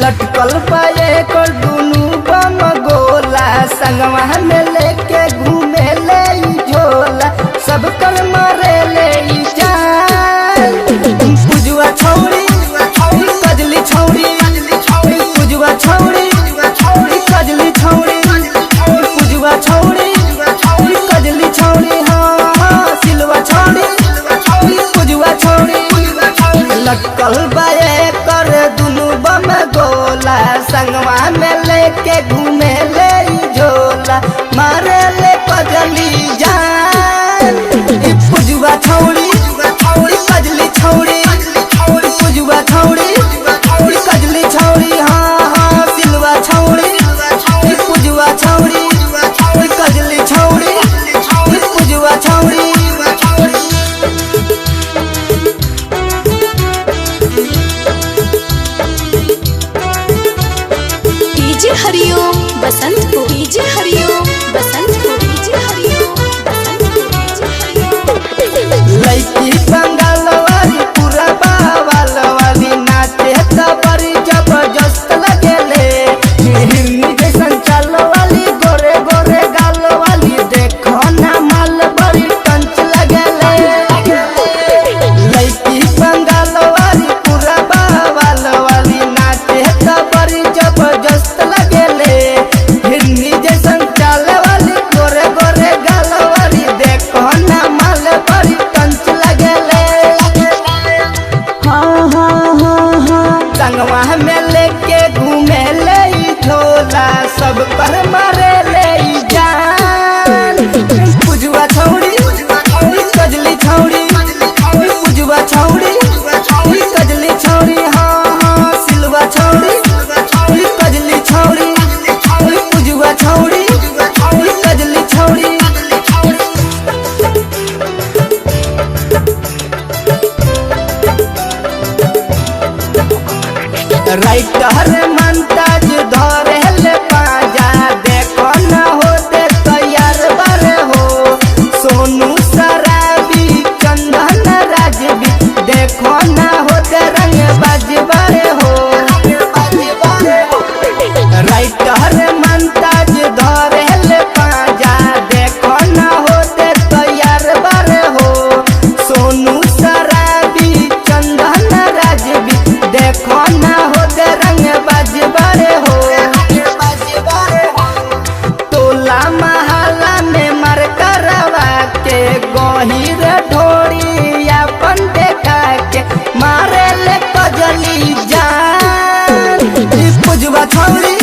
लटकल पाए को दुनू बम गोला संगवा में लेके घूमे ले झोला सब कर मारे ले जान पुजुआ छौड़ी कजली छौड़ी पुजुआ छौड़ी कजली छौड़ी पुजुआ छौड़ी कजली छौड़ी हाँ सिलवा छौड़ी पुजुआ छौड़ी लटकल बाए कर दुनू बम गोला संगवा में लेके घूमे ले झोला मारे ले कजली जान पुजुआ छौड़ी कजली छौड़ी पुजुआ छौड़ी कजली छौड़ी हाँ हाँ सिलवा छौड़ी पुजुआ छौड़ी कजली छौड़ी पुजुआ छौड़ी हरिओम बसंत को डीजे हरिओम बसंत को डीजे हरिओम बसंत को डीजे हरिओम लड़की बंगाल वाली पूरा बावाल वाली नाचे तबरी जबरदस्त लगेले हिरनी जैसन चाल वाली गोरे गोरे गाल वाली देखो ना माल बड़ी टंच लगेले लड़की बंगाल वाली पूरा बावाल वाली नाचे तबरी जबरदस्त संगवा में लेके घूमे ले झोला सब पर मारे ले जान पुजुआ छौड़ी कजली छौड़ी पुजुआ छौड़ी कजली छौड़ी हाँ हाँ सिलवा छौड़ी कजली छौड़ी पुजुआ छौड़ी कजली छौड़ी राइटर मंताज धरे ले पाजा देखो न होते तैयार बारे हो सोनू शराबी चंदन राजबी देखो न होते रंग बारे हो राइटर मंताज धरे ले पाजा देखो न होते तैयार बारे हो सोनू शराबी चंदन राजबी देखो न होते रंग बारे हो टोला महला में मर करवा के गहिर ढोड़ी अपन देखा के मारे ले कजली जान पुजुआ छौड़ी